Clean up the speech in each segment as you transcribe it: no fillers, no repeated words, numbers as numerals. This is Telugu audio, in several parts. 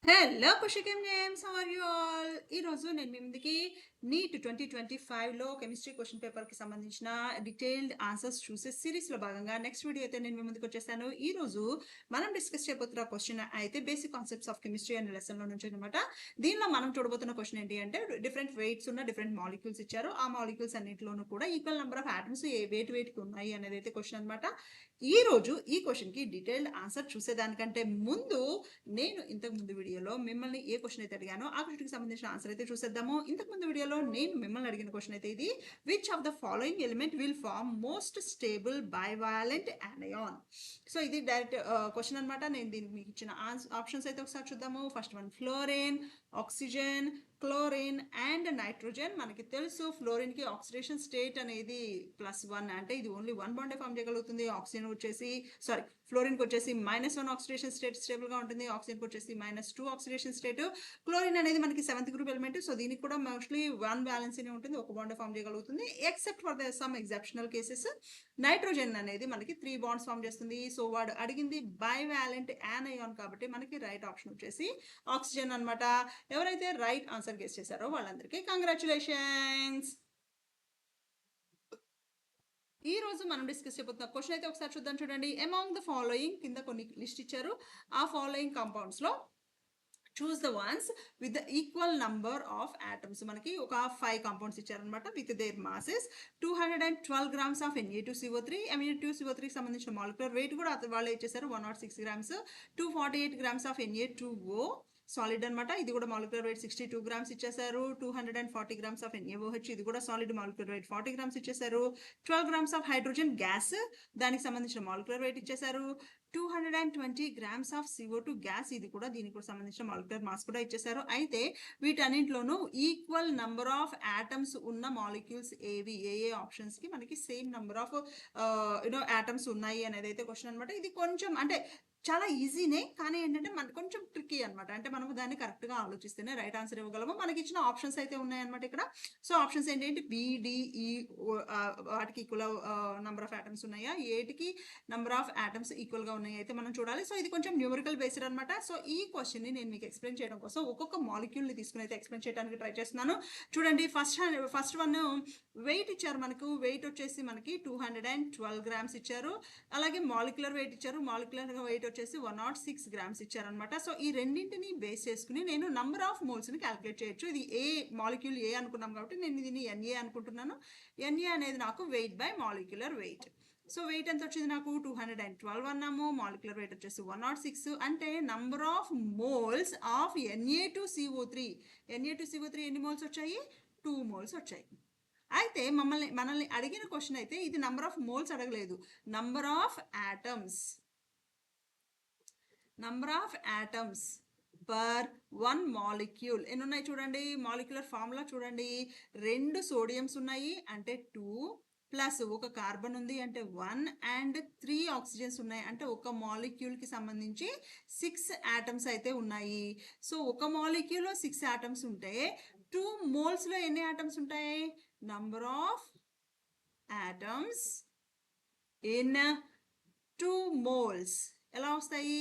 హలో కుషికం నేమ్స్ హౌ ఆర్ యు ఆల్ ఈ రోజు నేను మీ ముందుకి నీట్ 2025 లో కెమిస్ట్రీ క్వశ్చన్ పేపర్ కి సంబంధించిన డీటెయిల్డ్ ఆన్సర్స్ చూసే సిరీస్ లో భాగంగా నెక్స్ట్ వీడియో అయితే నేను మీ ముందుకు వచ్చేసాను. ఈ రోజు మనం డిస్కస్ చేయబోతున్న క్వశ్చన్ అయితే బేసిక్ కాన్సెప్ట్స్ ఆఫ్ కెమిస్ట్రీ అనే లెసన్ లో నుంచి అనమాట. దీనిలో మనం చూడబోతున్న క్వశ్చన్ ఏంటి అంటే డిఫరెంట్ వెయిట్స్ ఉన్న డిఫరెంట్ మాలిక్యూల్స్ ఇచ్చారు. ఆ మాలిక్యూల్స్ అన్నింటిలోనూ కూడా ఈక్వల్ నెంబర్ ఆఫ్ ఆటమ్స్ ఏ వెయిట్ కి ఉన్నాయి అనేది అయితే క్వశ్చన్ అనమాట. ఈ రోజు ఈ క్వశ్చన్ కి డీటెయిల్డ్ ఆన్సర్ చూసేదానికంటే ముందు నేను ఇంతకు ముందు వీడియోలో మిమ్మల్ని ఏ క్వశ్చన్ అయితే అడిగానో ఆ క్వశ్చన్కి సంబంధించిన ఆన్సర్ అయితే చూసేద్దాము. ఇంతకు ముందు వీడియోలో నేను మిమ్మల్ని అడిగిన క్వశ్చన్ అయితే ఇది: which of the following element will form most stable bivalent anion. So ఇది డైరెక్ట్ క్వశ్చన్ అనమాట. నేను దీనికి మీకు ఇచ్చిన ఆప్షన్స్ అయితే ఒకసారి చూద్దాము. First one fluorine, oxygen, chlorine and nitrogen. మనకి తెలుసు ఫ్లోరిన్ కి ఆక్సిడేషన్ స్టేట్ అనేది +1, అంటే ఇది ఓన్లీ 1 బాండే ఫామ్ చేయగలుగుతుంది. ఆక్సిజన్ వచ్చేసి ఫ్లోరిన్ కి వచ్చేసి -1 ఆక్సిడేషన్ స్టేట్ స్టేబుల్ గా ఉంటుంది. ఆక్సిజన్ కి వచ్చేసి -2 ఆక్సిడేషన్ స్టేట్. క్లోరిన్ అనేది మనకి 7th గ్రూప్ ఎలిమెంట్, సో దీనికి కూడా మోస్ట్లీ 1 బ్యాలెన్స్ ఉంటుంది, ఒక బాండ్ ఫామ్ చేయగలుగుతుంది except for the some exceptional cases. Nitrogen అనేది మనకి 3 బాండ్స్ ఫామ్ చేస్తుంది. సో వాడు అడిగింది బైవాలెంట్ యానయాన్ కాబట్టి మనకి రైట్ ఆప్షన్ వచ్చేసి ఆక్సిజన్ అనమాట. ఎవరైతే రైట్ ఆన్సర్ గెస్ చేశారో వాళ్ళందరికీ కంగ్రాచులేషన్స్. ఈ రోజు మనం డిస్కస్ చేయబోతున్న క్వశ్చన్ అయితే ఒకసారి చూద్దాం. చూడండి, అమాంగ్ ద ఫాలోయింగ్, కింద కొన్ని లిస్ట్ ఇచ్చారు. ఆ ఫాలోయింగ్ కాంపౌండ్స్ లో choose the ones with the equal number of atoms. మనకి ఒక 5 కాంపౌండ్స్ ఇచ్చారనమాట with their masses. 212 grams of Na2CO3. Na2CO3 కి సంబంధించిన మాలిక్యులర్ వెయిట్ కూడా వాళ్ళే ఇచ్చేసారు, 106 grams. 248 grams of Na2O solid అనమాట, ఇది కూడా మాలిక్యులర్ వెయిట్ 62 grams ఇచ్చేసారు. 240 grams ఆఫ్ NaOH, ఇది కూడా సాలిడ్, మాలిక్యులర్ వెయిట్ 40 grams ఇచ్చేసారు. 12 grams ఆఫ్ హైడ్రోజన్ గ్యాస్, దానికి సంబంధించిన మాలిక్యులర్ వెయిట్ ఇచ్చేసారు. 220 grams ఆఫ్ CO2 గ్యాస్, ఇది కూడా దీనికి కూడా సంబంధించిన మాలిక్యులర్ మాస్ కూడా ఇచ్చేసారు. అయితే వీటన్నింటిలోనూ ఈక్వల్ నంబర్ ఆఫ్ ఆటమ్స్ ఉన్న మాలిక్యూల్స్ ఏవి, ఏ ఆప్షన్స్ కి మనకి సేమ్ నంబర్ ఆఫ్ ఆటమ్స్ ఉన్నాయి అనేది అయితే క్వశ్చన్ అనమాట. ఇది కొంచెం అంటే చాలా ఈజీనే, కానీ ఏంటంటే మనకు కొంచెం ట్రిక్కీ అనమాట. అంటే మనము దాన్ని కరెక్ట్గా ఆలోచిస్తేనే రైట్ ఆన్సర్ ఇవ్వగలము. మనకి ఇచ్చిన ఆప్షన్స్ అయితే ఉన్నాయన్నమాట ఇక్కడ. సో ఆప్షన్స్ ఏంటి? బిడిఈ వాటికి ఈక్వల్ నంబర్ ఆఫ్ ఆటమ్స్ ఉన్నాయా, ఏటికి నంబర్ ఆఫ్ ఆటమ్స్ ఈక్వల్గా ఉన్నాయి అయితే మనం చూడాలి. సో ఇది కొంచెం న్యూమరికల్ బేస్డ్ అనమాట. సో ఈ క్వశ్చన్ని నేను మీకు ఎక్స్ప్లెయిన్ చేయడం కోసం ఒక్కొక్క మాలిక్యూల్ని తీసుకుని అయితే ఎక్స్ప్లెయిన్ చేయడానికి ట్రై చేస్తున్నాను. చూడండి, ఫస్ట్ వన్ వెయిట్ ఇచ్చారు మనకు. వెయిట్ వచ్చేసి మనకి 212 grams ఇచ్చారు. అలాగే మాలిక్యులర్ వెయిట్ ఇచ్చారు. మాలిక్యులర్ వెయిట్ వచ్చేసి 106 grams ఇచ్చారనమాట. సో ఈ రెండింటిని బేస్ చేసుకుని నేను నంబర్ ఆఫ్ మోల్స్ని క్యాలిక్యులేట్ చేయొచ్చు. ఇది ఏ మాలిక్యూల్ ఏ అనుకున్నాం కాబట్టి నేను దీన్ని NA అనుకుంటున్నాను. NA అనేది నాకు weight by molecular weight. So weight ఎంత వచ్చింది నాకు? 212 అన్నాము, మాలిక్యులర్ వెయిట్ వచ్చేసి 106, అంటే number of moles of Na2CO3. Na2CO3 ఎన్ని మోల్స్ వచ్చాయి? 2 మోల్స్ వచ్చాయి. అయితే మనల్ని అడిగిన క్వశ్చన్ అయితే ఇది నంబర్ ఆఫ్ మోల్స్ అడగలేదు, number of atoms per 1 molecule ఎన్ని ఉన్నాయి చూడండి. మాలిక్యులర్ ఫార్ములా చూడండి, 2 సోడియంస్ ఉన్నాయి అంటే 2, ప్లస్ ఒక కార్బన్ ఉంది అంటే 1, అండ్ 3 ఆక్సిజన్స్ ఉన్నాయి అంటే ఒక మాలిక్యూల్ కి సంబంధించి 6 ఆటమ్స్ అయితే ఉన్నాయి. సో ఒక మాలిక్యూల్ లో 6 ఆటమ్స్ ఉంటే 2 మోల్స్ లో ఎన్ని ఆటమ్స్ ఉంటాయి? Number of atoms in 2 moles ఎలా వస్తాయి?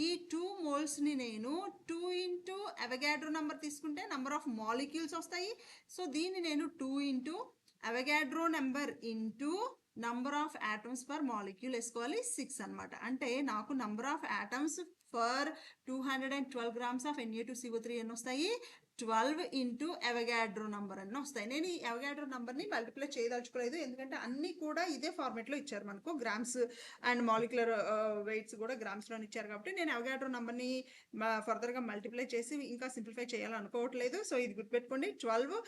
ఈ 2 మోల్స్ని నేను 2 ఇంటూ అవగాడ్రో నెంబర్ తీసుకుంటే నంబర్ ఆఫ్ మాలిక్యూల్స్ వస్తాయి. సో దీన్ని నేను 2 into Avogadro number into number of atoms per molecule వేసుకోవాలి, 6 అనమాట. అంటే నాకు number of atoms for 212 grams of Na2CO3 ఎన్ని వస్తాయి? 12 ఇంటూ అవగాడ్రో నంబర్ అన్నీ వస్తాయి. నేను ఈ అవగాడ్రో నంబర్ని మల్టిప్లై చేయదలుచుకోలేదు, ఎందుకంటే అన్నీ కూడా ఇదే ఫార్మేట్లో ఇచ్చారు మనకు. గ్రామ్స్ అండ్ మాలిక్యులర్ వెయిట్స్ కూడా గ్రామ్స్లో ఇచ్చారు కాబట్టి నేను అవగాడ్రో నంబర్ని ఫర్దర్గా మల్టిప్లై చేసి ఇంకా సింప్లిఫై చేయాలనుకోవట్లేదు. సో ఇది గుర్తుపెట్టుకోండి, 12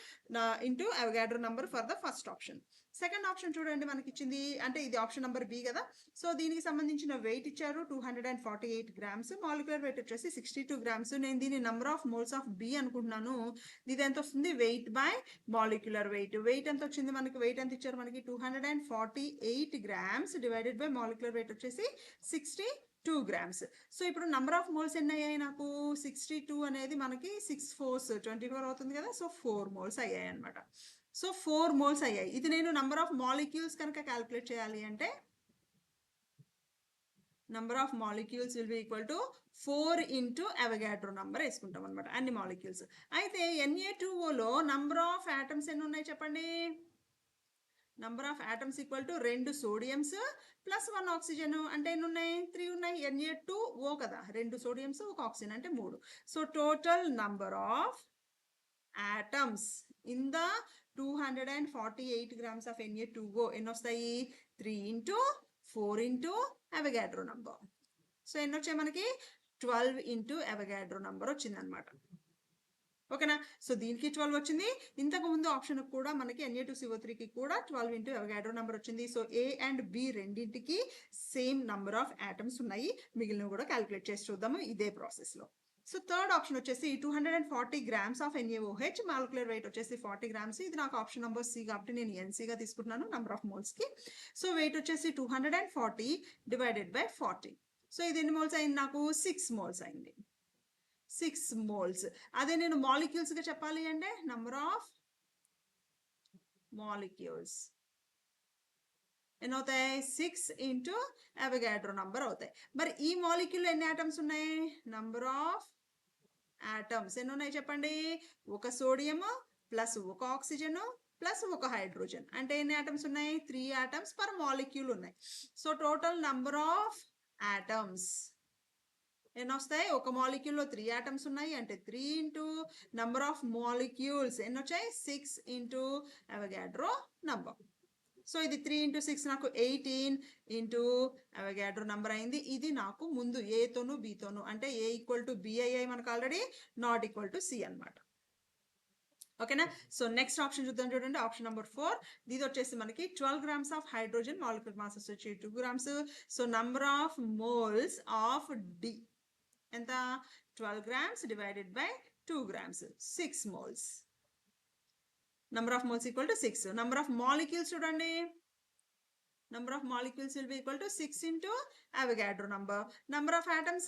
into Avogadro number for the first option. Second option చూడండి, మనకి ఇచ్చింది అంటే ఇది ఆప్షన్ నెంబర్ బి కదా. సో దీనికి సంబంధించిన వెయిట్ ఇచ్చారు 248 grams, మాలిక్యులర్ వెయిట్ వచ్చేసి 62 grams. నేను దీని number of moles of B అనుకుంటున్నాను. ఇది ఎంత వస్తుంది? Weight by molecular weight. Weight ఎంత వచ్చింది మనకి? వెయిట్ ఎంత ఇచ్చారు మనకి? 248 grams divided by molecular weight వచ్చేసి 62 grams. సో ఇప్పుడు నంబర్ ఆఫ్ మోల్స్ ఎన్ని అయ్యాయి నాకు? 62 అనేది మనకి 6 4s 24 అవుతుంది కదా. సో 4 మోల్స్ అయ్యాయి అనమాట. సో 4 మోల్స్ అయ్యాయి. ఇది నేను నంబర్ ఆఫ్ మాలిక్యూల్స్ కనుక క్యాలిక్యులేట్ చేయాలి అంటే number of molecules will be equal to 4 into Avogadro number వేసుకుంటాం అనమాట అన్ని మాలిక్యూల్స్. అయితే Na2Oలో నంబర్ ఆఫ్ ఆటమ్స్ ఎన్ని ఉన్నాయి చెప్పండి. Number of atoms equal to 2 sodiums plus 1 oxygen అంటే ఎన్ని ఉన్నాయి 3 ఉన్నాయి. Na2O కదా, 2 సోడియమ్స్ 1 ఆక్సిజన్ అంటే 3. So total number of atoms in the 248 grams of Na2O ఎన్ని వస్తాయి 3 into 4 into Avogadro number. So ఎన్ని వచ్చాయి మనకి 12 into అవగాడ్రో నంబర్ వచ్చింది అనమాట. ఓకేనా. సో దీనికి 12 వచ్చింది. ఇంతకు ముందు ఆప్షన్ కూడా మనకి Na2CO3కి కూడా 12 into అవగాడ్రో నంబర్ వచ్చింది. సో A అండ్ B రెండింటికి సేమ్ నంబర్ ఆఫ్ ఆటమ్స్ ఉన్నాయి. మిగిలినవి కూడా క్యాలిక్యులేట్ చేసి చూద్దాము ఇదే ప్రాసెస్లో. సో థర్డ్ ఆప్షన్ వచ్చేసి 240 grams of NaOH, molecular weight వచ్చేసి 40 grams. ఇది నాకు ఆప్షన్ నెంబర్ సి కాబట్టి నేను ఎన్సీగా తీసుకుంటున్నాను నంబర్ ఆఫ్ మోల్స్కి. సో వెయిట్ వచ్చేసి 240 డివైడెడ్ బై 40. సో ఇది ఎన్ని మోల్స్ అయింది నాకు 6 మోల్స్ అయింది. 6 మోల్స్. అదే నేను మాలిక్యూల్స్గా చెప్పాలి అంటే నంబర్ ఆఫ్ మాలిక్యూల్స్ ఎన్ని అవుతాయి 6 into అవగాడ్రో నంబర్ అవుతాయి. మరి ఈ మాలిక్యూల్ ఎన్ని ఆటమ్స్ ఉన్నాయి నంబర్ ఆఫ్ ఆటమ్స్ ఎన్ని ఉన్నాయి చెప్పండి. ఒక సోడియం ప్లస్ ఒక ఆక్సిజన్ ప్లస్ ఒక హైడ్రోజన్ అంటే ఎన్ని ఆటమ్స్ ఉన్నాయి 3 ఆటమ్స్ పర్ మాలిక్యూల్ ఉన్నాయి. So total number of atoms ఎన్ని వస్తాయి ఒక మాలిక్యూల్లో 3 ఆటమ్స్ ఉన్నాయి అంటే 3 into నంబర్ ఆఫ్ మాలిక్యూల్స్ ఎన్ని వచ్చాయి 6 into అవగాడ్రో నంబర్. సో ఇది 3 into 6 నాకు 18 into అవగాడ్రో నంబర్ అయింది. ఇది నాకు ముందు ఏతోను బీతోను అంటే A ఈక్వల్ టు BII మనకు already not equal to C అనమాట. ఓకేనా. సో నెక్స్ట్ ఆప్షన్ చూద్దాం చూడండి. ఆప్షన్ నెంబర్ 4 ఇది వచ్చేసి మనకి 12 grams of hydrogen, molecular mass వచ్చి 2 grams. So number of moles of D ఎంత 12 grams divided by 2 grams 6 moles. Number of moles equal to 6. Number of molecules చూడండి. Number of molecules will be equal to 6 into Avogadro number. Number of atoms.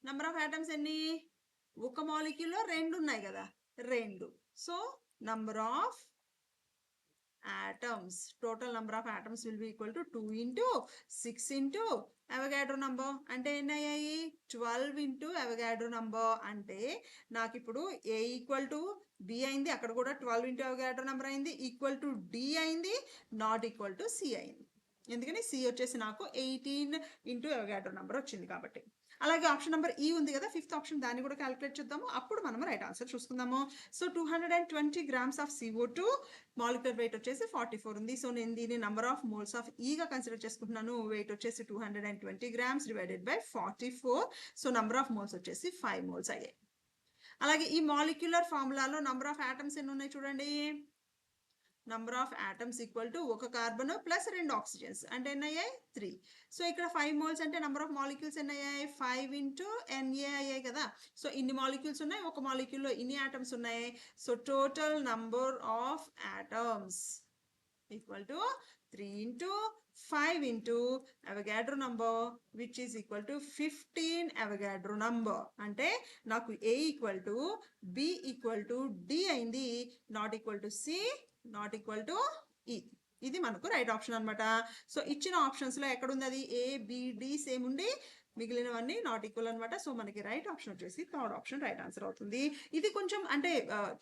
Number of atoms ఎన్ని ఒక మాలిక్యూల్లో 2 ఉన్నాయి కదా 2. So number of atoms, total number of atoms will be equal to 2 into 6 into Avogadro number అంటే ఎన్ని అయ్యాయి 12 into అవగాడ్రో నంబర్ అంటే నాకు ఇప్పుడు A ఈక్వల్ టు B అయింది, అక్కడ కూడా 12 into అవగాడ్రో నంబర్ అయింది, ఈక్వల్ టు D అయింది, నాట్ ఈక్వల్ టు C అయింది. ఎందుకని C వచ్చేసి నాకు 18 into అవగాడ్రో నంబర్ వచ్చింది కాబట్టి. అలాగే ఆప్షన్ నెంబర్ ఈ ఉంది కదా 5th ఆప్షన్, దాన్ని కూడా క్యాలిక్యులేట్ చేద్దాము, అప్పుడు మనం రైట్ ఆన్సర్ చూసుకుందాము. So 220 grams of CO2, molecular weight వచ్చేసి 44 ఉంది. సో నేను దీన్ని నంబర్ ఆఫ్ మోల్స్ ఆఫ్ ఈగా కన్సిడర్ చేసుకుంటున్నాను. వెయిట్ వచ్చేసి 220 grams divided by 44. So number of moles వచ్చేసి 5 మోల్స్ అయ్యాయి. అలాగే ఈ మాలిక్యులర్ ఫార్ములాలో నంబర్ ఆఫ్ ఆటమ్స్ ఎన్ని ఉన్నాయి చూడండి. Number of atoms equal to ఒక కార్బన్ ప్లస్ 2 ఆక్సిజన్స్ అంటే ఎన్ని అయ్యాయి 3. సో ఇక్కడ 5 మోల్స్ అంటే నంబర్ ఆఫ్ మాలిక్యూల్స్ ఎన్ని అయ్యాయి 5 into Na అయ్యాయి కదా. సో ఇన్ని మాలిక్యూల్స్ ఉన్నాయి, ఒక మాలిక్యూల్లో ఇన్ని ఆటమ్స్ ఉన్నాయి. So total number of atoms equal to 3 into 5 into Avogadro number which is equal to 15 Avogadro number. అంటే నాకు A equal to B equal to D అయింది, not equal to C, not equal to E. ఇది మనకు రైట్ ఆప్షన్ అనమాట. సో ఇచ్చిన ఆప్షన్స్లో ఎక్కడుంది అది ABD సేమ్ ఉండి మిగిలినవన్నీ నాట్ ఈక్వల్ అనమాట. సో మనకి రైట్ ఆప్షన్ వచ్చేసి థర్డ్ ఆప్షన్ రైట్ ఆన్సర్ అవుతుంది. ఇది కొంచెం అంటే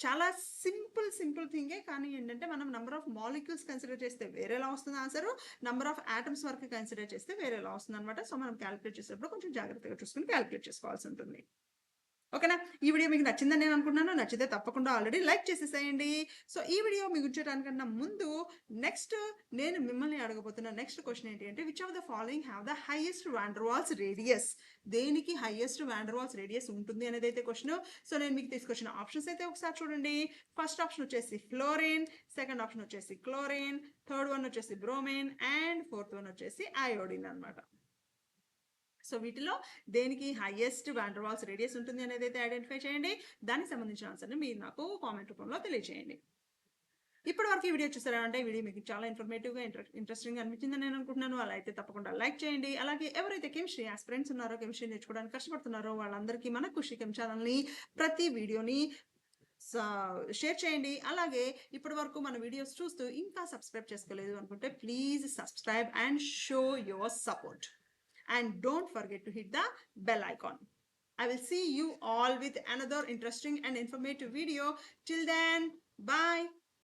చాలా సింపుల్ థింగే, కానీ ఏంటంటే మనం నంబర్ ఆఫ్ మాలిక్యూల్స్ కన్సిడర్ చేస్తే వేరేలా వస్తుంది ఆన్సర్, నంబర్ ఆఫ్ ఆటమ్స్ వరకు కన్సిడర్ చేస్తే వేరేలా వస్తుంది అనమాట. సో మనం క్యాలిక్యులేట్ చేసేటప్పుడు కొంచెం జాగ్రత్తగా చూసుకుని క్యాలిక్యులేట్ చేసుకోవాల్సి ఉంటుంది. ఓకేనా. ఈ వీడియో మీకు నచ్చిందని నేను అనుకుంటున్నాను. నచ్చితే తప్పకుండా ఆల్రెడీ లైక్ చేసేసేయండి. సో ఈ వీడియో మీకు ఉంచడానికన్నా ముందు నెక్స్ట్ నేను మిమ్మల్ని అడగబోతున్న నెక్స్ట్ క్వశ్చన్ ఏంటి అంటే which of the following have the highest van der Waals radius. దేనికి highest van der Waals radius ఉంటుంది అనేది అయితే క్వశ్చన్. సో నేను మీకు తీసుకొచ్చిన ఆప్షన్స్ అయితే ఒకసారి చూడండి. ఫస్ట్ ఆప్షన్ వచ్చేసి ఫ్లోరిన్, సెకండ్ ఆప్షన్ వచ్చేసి క్లోరిన్, థర్డ్ వన్ వచ్చేసి బ్రోమిన్ అండ్ ఫోర్త్ వన్ వచ్చేసి అయోడిన్ అనమాట. సో వీటిలో దేనికి highest van der Waals radius ఉంటుంది అనేది అయితే ఐడెంటిఫై చేయండి. దానికి సంబంధించిన ఆన్సర్ని మీరు నాకు కామెంట్ రూపంలో తెలియజేయండి. ఇప్పటి వరకు ఈ వీడియో చూసారంటే ఈ వీడియో మీకు చాలా ఇన్ఫర్మేటివ్గా ఇంట్రెస్టింగ్ అనిపించిందని నేను అనుకుంటున్నాను. అలా అయితే తప్పకుండా లైక్ చేయండి. అలాగే ఎవరైతే కెమిస్ట్రీ ఆస్పిరెంట్స్ ఉన్నారో, కెమిస్ట్రీ నేర్చుకోవడానికి కష్టపడుతున్నారో వాళ్ళందరికీ మన ఖుషి కెమ్ ఛానల్ని ప్రతి వీడియోని షేర్ చేయండి. అలాగే ఇప్పటి వరకు మన వీడియోస్ చూస్తూ ఇంకా సబ్స్క్రైబ్ చేసుకోలేదు అనుకుంటే please subscribe and show your support. And don't forget to hit the bell icon. I will see you all with another interesting and informative video. Till then, bye.